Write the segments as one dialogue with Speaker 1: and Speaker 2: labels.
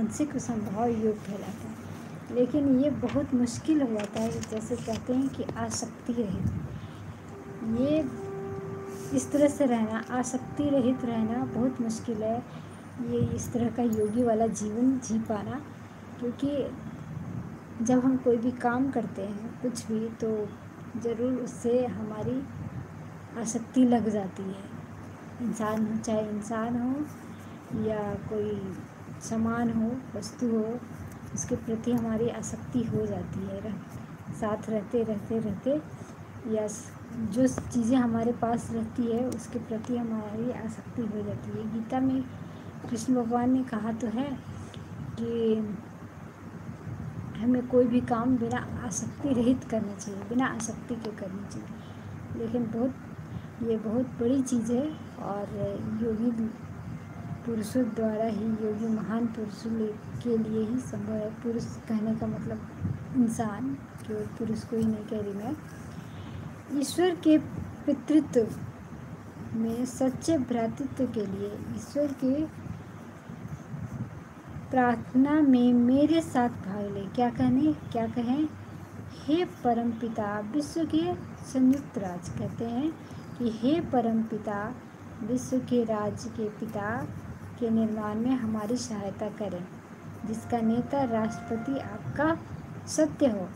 Speaker 1: मानसिक संभाव योग कहलाता है। लेकिन ये बहुत मुश्किल हो जाता है, जैसे कहते हैं कि आसक्ति रहित। ये इस तरह से रहना, आसक्ति रहित रहना बहुत मुश्किल है। ये इस तरह का योगी वाला जीवन जी पाना, क्योंकि जब हम कोई भी काम करते हैं कुछ भी, तो ज़रूर उससे हमारी आसक्ति लग जाती है। इंसान हो, चाहे इंसान हो या कोई सामान हो, वस्तु हो, उसके प्रति हमारी आसक्ति हो जाती है। साथ रहते रहते या जो चीज़ें हमारे पास रहती है उसके प्रति हमारी आसक्ति हो जाती है। गीता में कृष्ण भगवान ने कहा तो है कि हमें कोई भी काम बिना आसक्ति रहित करना चाहिए, बिना आसक्ति के करना चाहिए। लेकिन ये बहुत बड़ी चीज़ है, और योगी पुरुषों द्वारा ही, योगी महान पुरुषों के लिए ही संभव है। पुरुष कहने का मतलब इंसान, केवल पुरुष को ही नहीं कह रही मैं। ईश्वर के पितृत्व में सच्चे भ्रातृत्व के लिए ईश्वर के प्रार्थना में मेरे साथ भाग ले। क्या कहें? हे परमपिता विश्व के संयुक्त राज, कहते हैं कि हे परमपिता विश्व के राज्य के पिता के निर्माण में हमारी सहायता करें, जिसका नेता राष्ट्रपति आपका सत्य हो,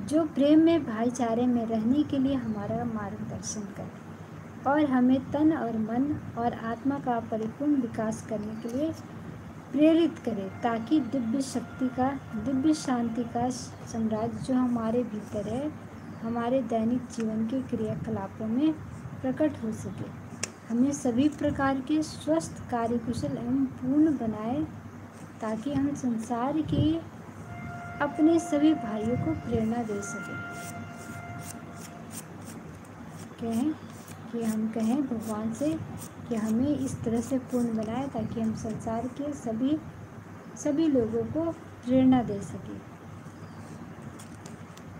Speaker 1: जो प्रेम में भाईचारे में रहने के लिए हमारा मार्गदर्शन करे और हमें तन और मन और आत्मा का परिपूर्ण विकास करने के लिए प्रेरित करे, ताकि दिव्य शांति का साम्राज्य जो हमारे भीतर है, हमारे दैनिक जीवन के क्रियाकलापों में प्रकट हो सके। हमें सभी प्रकार के स्वस्थ, कार्यकुशल एवं पूर्ण बनाए, ताकि हम संसार के अपने सभी भाइयों को प्रेरणा दे सकें। हम कहें भगवान से कि हमें इस तरह से पूर्ण बनाए, ताकि हम संसार के सभी लोगों को प्रेरणा दे सकें,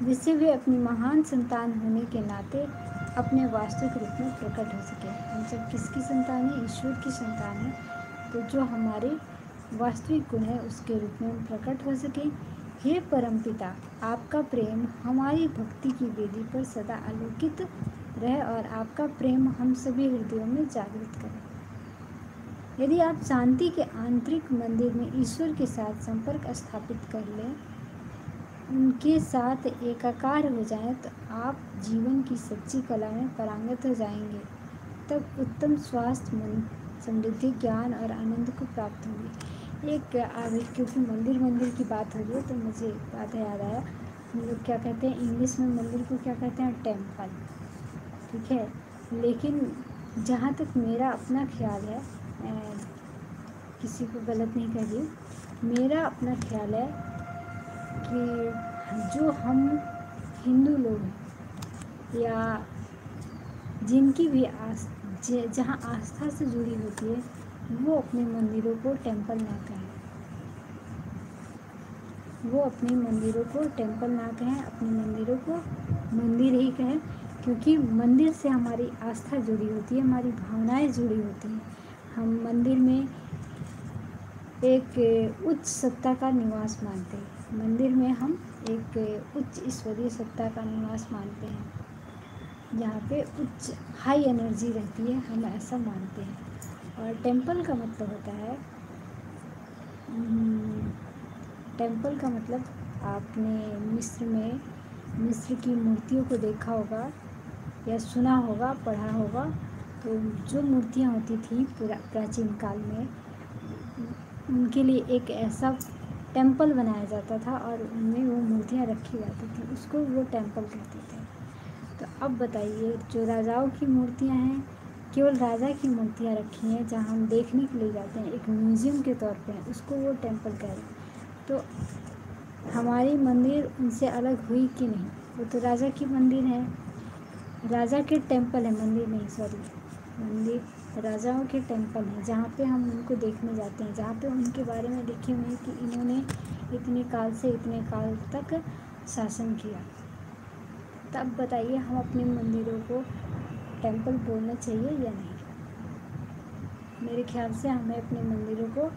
Speaker 1: जिससे वे अपनी महान संतान होने के नाते अपने वास्तविक रूप में प्रकट हो सके। हम सब किसकी संतान है? ईश्वर की संतान है। तो जो हमारे वास्तविक गुण है उसके रूप में हम प्रकट हो सके। हे परमपिता, आपका प्रेम हमारी भक्ति की वेदी पर सदा आलोकित रहे और आपका प्रेम हम सभी हृदयों में जागृत करे। यदि आप शांति के आंतरिक मंदिर में ईश्वर के साथ संपर्क स्थापित कर लें, उनके साथ एकाकार हो जाएं, तो आप जीवन की सच्ची कला में पारंगत हो जाएंगे। तब उत्तम स्वास्थ्य, मन, समृद्धि, ज्ञान और आनंद को प्राप्त होंगे। क्योंकि मंदिर की बात हो रही है तो मुझे बात याद आया। हम लोग क्या कहते हैं इंग्लिश में मंदिर को, क्या कहते हैं? टेम्पल, ठीक है। लेकिन जहाँ तक मेरा अपना ख्याल है, मैं किसी को गलत नहीं कह रही, मेरा अपना ख्याल है कि जो हम हिंदू लोग हैं या जिनकी भी जहाँ आस्था से जुड़ी होती है, वो अपने मंदिरों को टेम्पल ना कहें। अपने मंदिरों को मंदिर ही कहें, क्योंकि मंदिर से हमारी आस्था जुड़ी होती है, हमारी भावनाएं जुड़ी होती हैं। हम मंदिर में एक उच्च सत्ता का निवास मानते हैं। मंदिर में हम एक उच्च ईश्वरीय सत्ता का निवास मानते हैं, जहाँ पे उच्च हाई एनर्जी रहती है, हम ऐसा मानते हैं। और टेम्पल का मतलब होता है, टेम्पल का मतलब आपने मिस्र की मूर्तियों को देखा होगा या सुना होगा, पढ़ा होगा। तो जो मूर्तियाँ होती थी प्राचीन काल में, उनके लिए एक ऐसा टेम्पल बनाया जाता था और उनमें वो मूर्तियाँ रखी जाती थी, उसको वो टेम्पल कहते थे। तो अब बताइए, जो राजाओं की मूर्तियाँ हैं, केवल राजा की मूर्तियाँ रखी हैं, जहाँ हम देखने के लिए जाते हैं, एक म्यूज़ियम के तौर पे, उसको वो टेम्पल कह रहे हैं। तो हमारी मंदिर उनसे अलग हुई कि नहीं? वो तो राजा की मंदिर है, राजा के टेम्पल है, मंदिर नहीं, सॉरी, मंदिर राजाओं के टेम्पल हैं, जहाँ पे हम उनको देखने जाते हैं, जहाँ पे उनके बारे में लिखे हुए हैं कि इन्होंने इतने काल से इतने काल तक शासन किया। तब बताइए, हम अपने मंदिरों को टेम्पल बोलना चाहिए या नहीं? मेरे ख्याल से हमें अपने मंदिरों को